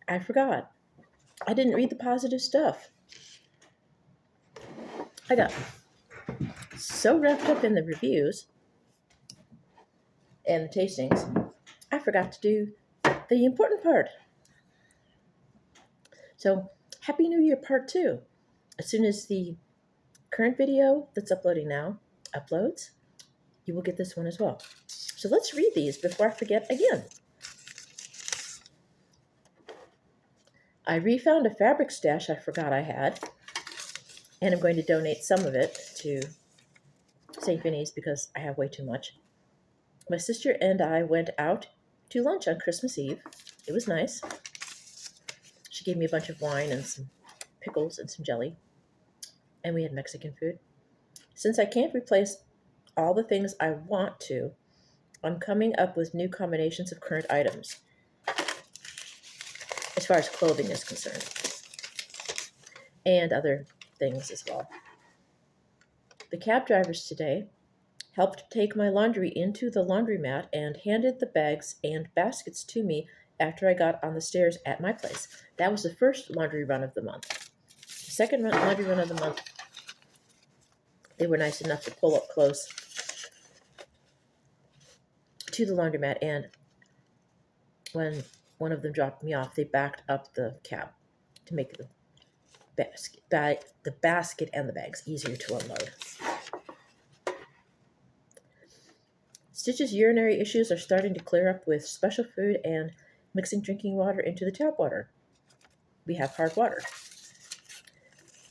I forgot. I didn't read the positive stuff. I got so wrapped up in the reviews and the tastings, I forgot to do the important part. So, Happy New Year Part 2. As soon as the current video that's uploading now uploads, you will get this one as well. So let's read these before I forget again. I refound a fabric stash I forgot I had, and I'm going to donate some of it to St. Vinny's because I have way too much. My sister and I went out to lunch on Christmas Eve. It was nice. She gave me a bunch of wine and some pickles and some jelly, and we had Mexican food. Since I can't replace all the things I want to, I'm coming up with new combinations of current items, as far as clothing is concerned, and other things as well. The cab drivers today helped take my laundry into the laundromat and handed the bags and baskets to me after I got on the stairs at my place. That was the first laundry run of the month. The second laundry run of the month, they were nice enough to pull up close to the laundromat, and when one of them dropped me off, they backed up the cab to make the basket and the bags easier to unload. Stitch's urinary issues are starting to clear up with special food and mixing drinking water into the tap water. We have hard water.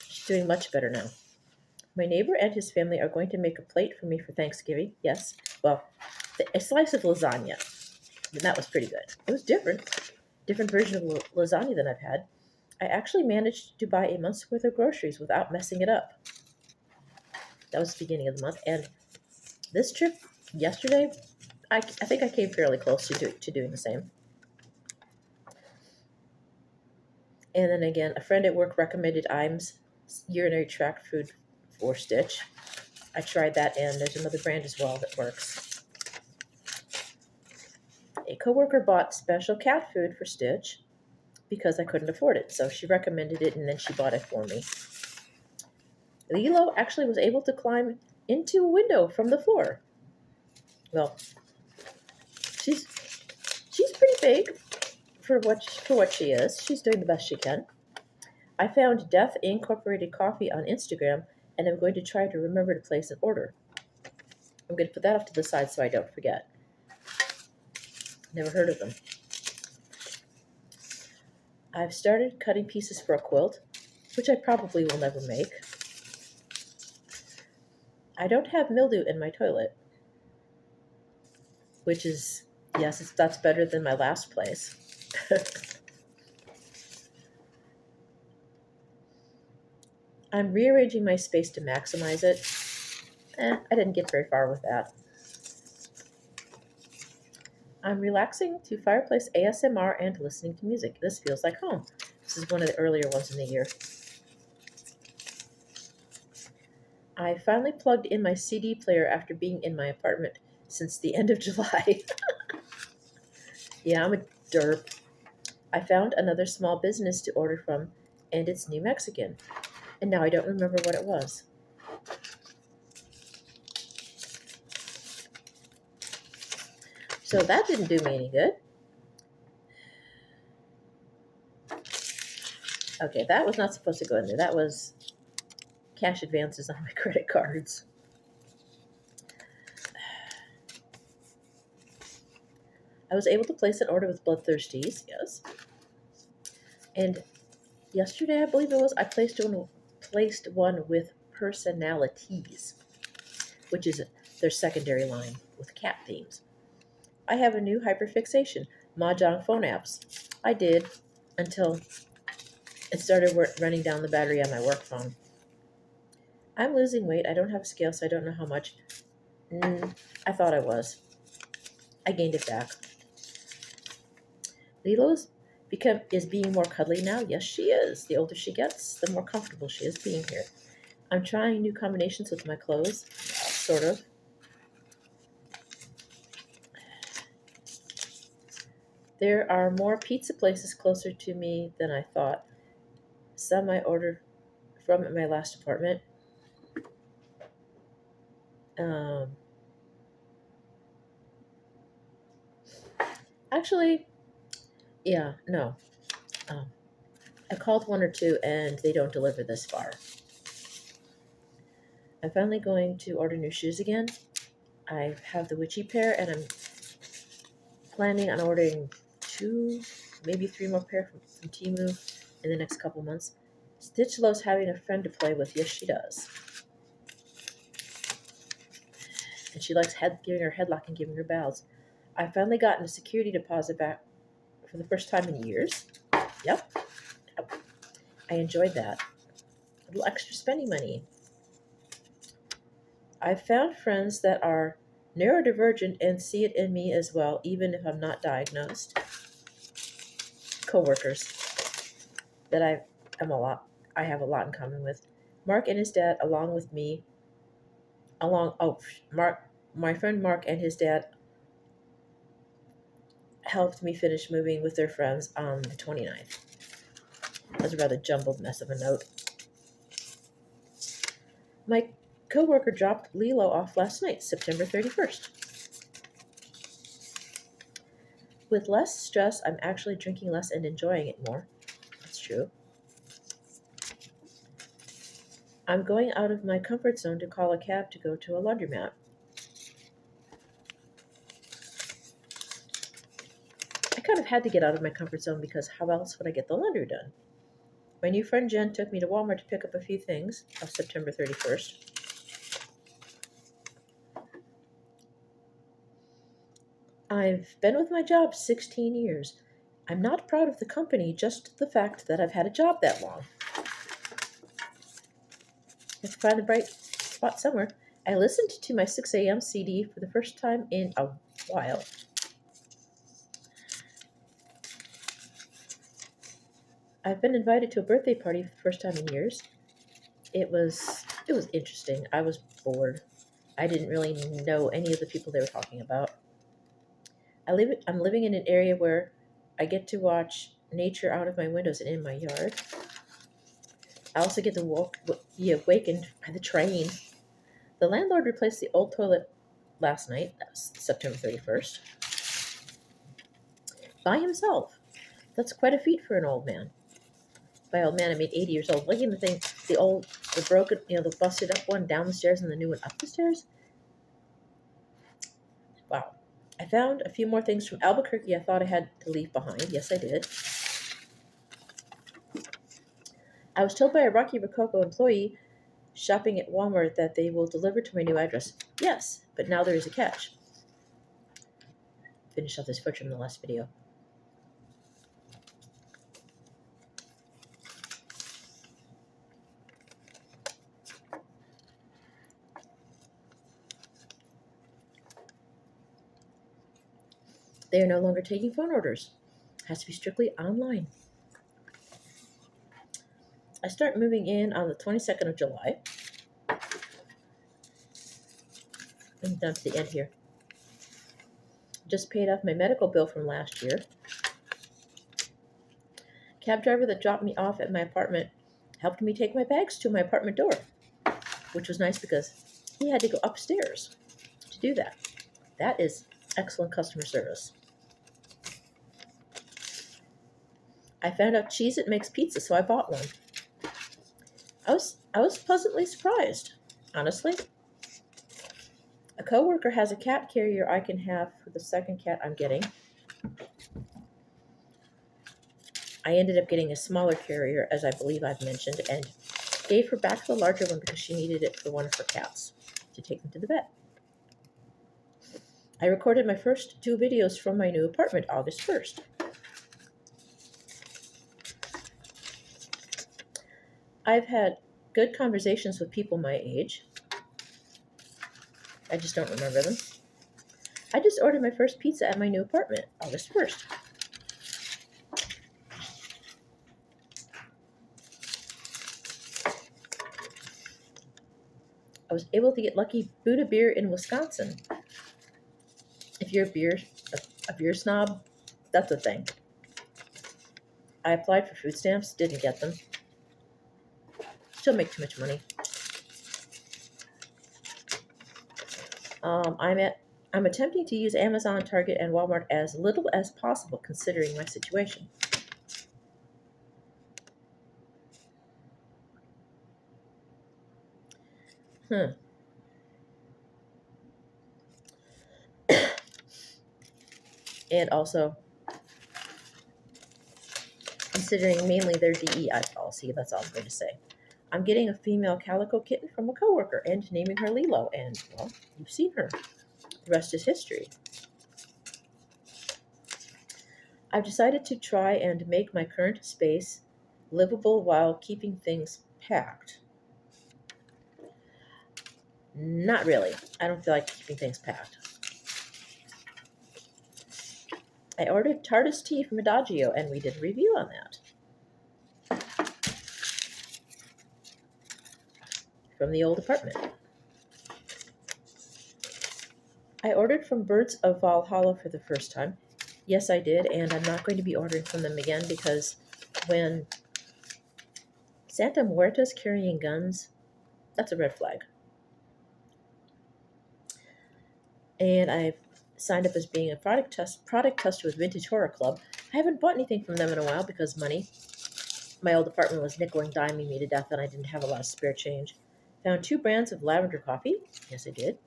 She's doing much better now. My neighbor and his family are going to make a plate for me for Thanksgiving. Yes, well, a slice of lasagna. And that was pretty good. It was different version of lasagna than I've had. I actually managed to buy a month's worth of groceries without messing it up. That was the beginning of the month. And this trip yesterday, I think I came fairly close to doing the same. And then again, a friend at work recommended Iams urinary tract food for Stitch. I tried that, and there's another brand as well that works. A coworker bought special cat food for Stitch because I couldn't afford it, so she recommended it, and then she bought it for me. Lilo actually was able to climb into a window from the floor. Well, she's pretty big for what she is. She's doing the best she can. I found Death Incorporated Coffee on Instagram, and I'm going to try to remember to place an order. I'm going to put that off to the side so I don't forget. Never heard of them. I've started cutting pieces for a quilt, which I probably will never make. I don't have mildew in my toilet, which is, yes, that's better than my last place. I'm rearranging my space to maximize it. I didn't get very far with that. I'm relaxing to fireplace ASMR and listening to music. This feels like home. This is one of the earlier ones in the year. I finally plugged in my CD player after being in my apartment since the end of July. Yeah, I'm a derp. I found another small business to order from, and it's New Mexican. And now I don't remember what it was. So that didn't do me any good. Okay, that was not supposed to go in there. That was cash advances on my credit cards. I was able to place an order with Bloodthirsties, yes. And yesterday, I believe it was, I placed one with Personalities, which is their secondary line with cat themes. I have a new hyperfixation, Mahjong phone apps. I did until it started running down the battery on my work phone. I'm losing weight. I don't have a scale, so I don't know how much. I thought I was. I gained it back. Lilo is being more cuddly now. Yes, she is. The older she gets, the more comfortable she is being here. I'm trying new combinations with my clothes, sort of. There are more pizza places closer to me than I thought. Some I ordered from at my last apartment. Um, actually, yeah, no. Um, I called one or two and they don't deliver this far. I'm finally going to order new shoes again. I have the witchy pair and I'm planning on ordering two, maybe three more pair from Temu in the next couple months. Stitch loves having a friend to play with. Yes, she does. And she likes giving her headlock and giving her bows. I finally gotten a security deposit back for the first time in years. Yep, I enjoyed that. A little extra spending money. I've found friends that are neurodivergent and see it in me as well, even if I'm not diagnosed. Coworkers that I have a lot in common with. Mark and his dad, along with me, Mark, my friend Mark and his dad helped me finish moving with their friends on the 29th. That was a rather jumbled mess of a note. My coworker dropped Lilo off last night, September 31st. With less stress, I'm actually drinking less and enjoying it more. That's true. I'm going out of my comfort zone to call a cab to go to a laundromat. I kind of had to get out of my comfort zone because how else would I get the laundry done? My new friend Jen took me to Walmart to pick up a few things on September 31st. I've been with my job 16 years. I'm not proud of the company, just the fact that I've had a job that long. I have to find the bright spot somewhere. I listened to my 6 a.m. CD for the first time in a while. I've been invited to a birthday party for the first time in years. It was interesting. I was bored. I didn't really know any of the people they were talking about. I'm living in an area where I get to watch nature out of my windows and in my yard. I also get to be awakened by the train. The landlord replaced the old toilet last night, that's September 31st, by himself. That's quite a feat for an old man. By old man, I mean 80 years old. Looking at the thing, the broken, the busted up one down the stairs and the new one up the stairs. Wow. I found a few more things from Albuquerque I thought I had to leave behind. Yes, I did. I was told by a Rocky Rococo employee shopping at Walmart that they will deliver to my new address. Yes, but now there is a catch. Finish off this footage from the last video. They are no longer taking phone orders. It has to be strictly online. I start moving in on the 22nd of July. I'm down to the end here. Just paid off my medical bill from last year. Cab driver that dropped me off at my apartment helped me take my bags to my apartment door, which was nice because he had to go upstairs to do that. That is excellent customer service. I found out Cheez-It makes pizza, so I bought one. I was pleasantly surprised, honestly. A coworker has a cat carrier I can have for the second cat I'm getting. I ended up getting a smaller carrier, as I believe I've mentioned, and gave her back the larger one because she needed it for one of her cats to take them to the vet. I recorded my first 2 videos from my new apartment August 1st. I've had good conversations with people my age. I just don't remember them. I just ordered my first pizza at my new apartment August 1st. I was able to get lucky Buddha beer in Wisconsin. If you're a beer snob, That's the thing. I applied for food stamps, didn't get them. Still make too much money. Um, I'm at I'm attempting to use Amazon, Target, and Walmart as little as possible considering my situation. Hmm. And also considering mainly their DEI policy, that's all I'm going to say. I'm getting a female calico kitten from a coworker and naming her Lilo, and well, you've seen her. The rest is history. I've decided to try and make my current space livable while keeping things packed. Not really. I don't feel like keeping things packed. I ordered TARDIS tea from Adagio, and we did a review on that from the old apartment. I ordered from Birds of Valhalla for the first time. Yes, I did, and I'm not going to be ordering from them again because when Santa Muerta's carrying guns, that's a red flag. And I've signed up as being a product tester with Vintage Horror Club. I haven't bought anything from them in a while because money. My old apartment was nickel and diming me to death, and I didn't have a lot of spare change. Found 2 brands of lavender coffee. Yes, I did.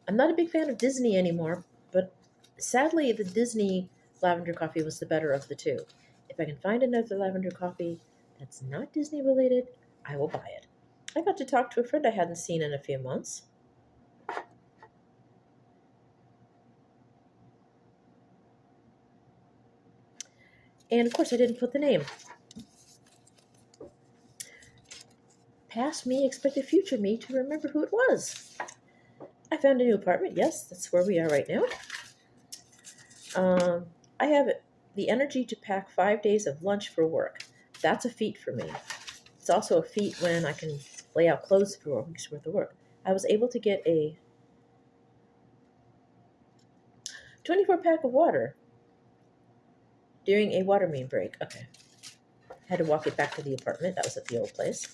I'm not a big fan of Disney anymore, but sadly, the Disney lavender coffee was the better of the two. If I can find another lavender coffee that's not Disney related, I will buy it. I got to talk to a friend I hadn't seen in a few months. And of course, I didn't put the name. Past me expected future me to remember who it was. I found a new apartment. Yes, that's where we are right now. I have the energy to pack 5 days of lunch for work. That's a feat for me. It's also a feat when I can lay out clothes for a week's worth of work. I was able to get a 24 pack of water during a water main break. Okay. Had to walk it back to the apartment. That was at the old place.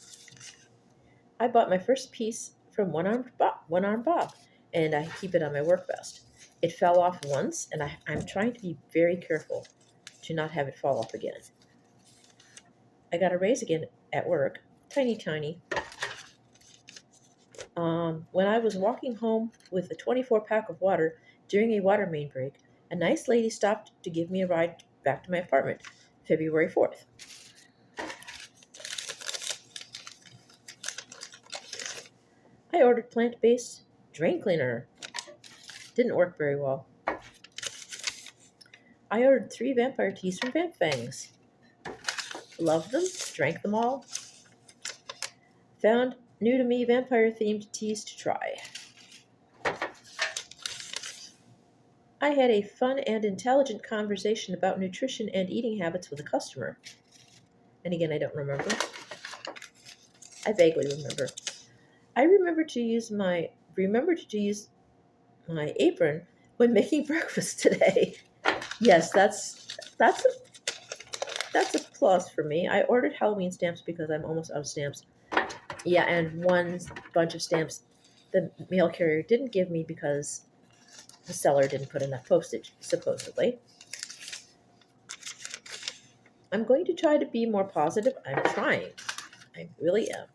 I bought my first piece from One Arm Bob, and I keep it on my work vest. It fell off once, and I'm trying to be very careful to not have it fall off again. I got a raise again at work, tiny. When I was walking home with a 24 pack of water during a water main break, a nice lady stopped to give me a ride back to my apartment, February 4th. I ordered plant-based drain cleaner. Didn't work very well. I ordered 3 vampire teas from Vamp Fangs. Loved them, drank them all. Found new to me vampire-themed teas to try. I had a fun and intelligent conversation about nutrition and eating habits with a customer. And again, I don't remember. I vaguely remember. I remembered to use my apron when making breakfast today. Yes, that's a plus for me. I ordered Halloween stamps because I'm almost out of stamps. Yeah, and one bunch of stamps the mail carrier didn't give me because the seller didn't put enough postage, supposedly. I'm going to try to be more positive. I'm trying. I really am.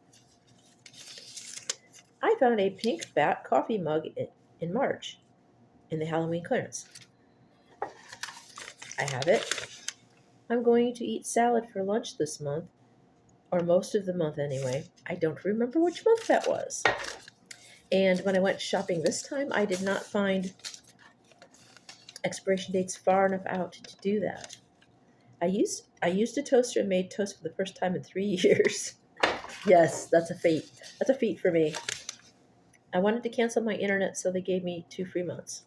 I found a pink bat coffee mug in March in the Halloween clearance. I have it. I'm going to eat salad for lunch this month, or most of the month anyway. I don't remember which month that was. And when I went shopping this time, I did not find expiration dates far enough out to do that. I used a toaster and made toast for the first time in 3 years. Yes, that's a feat. That's a feat for me. I wanted to cancel my internet, so they gave me 2 free months.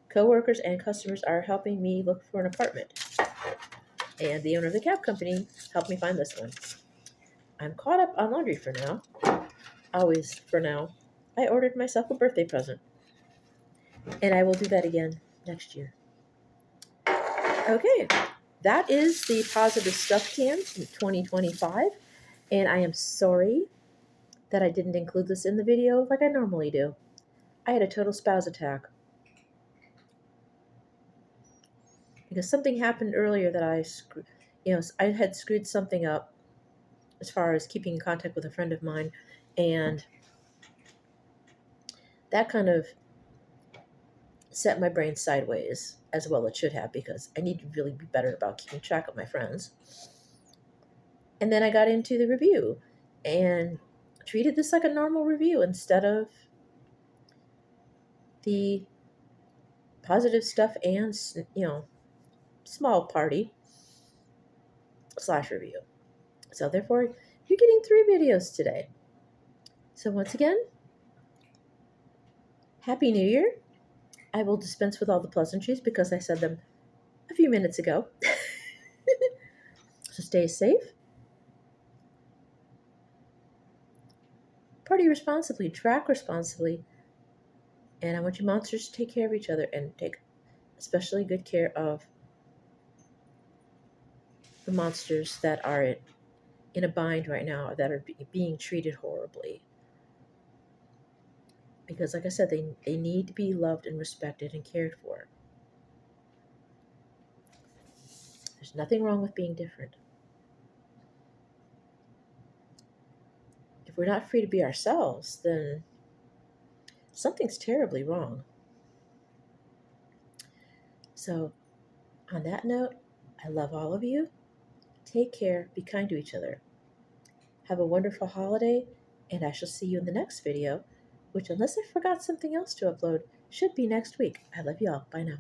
Coworkers and customers are helping me look for an apartment. And the owner of the cab company helped me find this one. I'm caught up on laundry for now. Always for now. I ordered myself a birthday present. And I will do that again next year. Okay, that is the positive stuff cam in 2025. And I am sorry that I didn't include this in the video like I normally do. I had a total spaz attack. Because something happened earlier that I had screwed something up as far as keeping in contact with a friend of mine. And that kind of set my brain sideways, as well it should have, because I need to really be better about keeping track of my friends. And then I got into the review and treated this like a normal review instead of the positive stuff and, small party / review. So therefore, you're getting 3 videos today. So once again, Happy New Year. I will dispense with all the pleasantries because I said them a few minutes ago. So stay safe. Party responsibly, track responsibly, and I want you monsters to take care of each other and take especially good care of the monsters that are in a bind right now, that are being treated horribly. Because, like I said, they need to be loved and respected and cared for. There's nothing wrong with being different. If we're not free to be ourselves, then something's terribly wrong. So, on that note, I love all of you. Take care, be kind to each other. Have a wonderful holiday, and I shall see you in the next video, which, unless I forgot something else to upload, should be next week. I love you all. Bye now.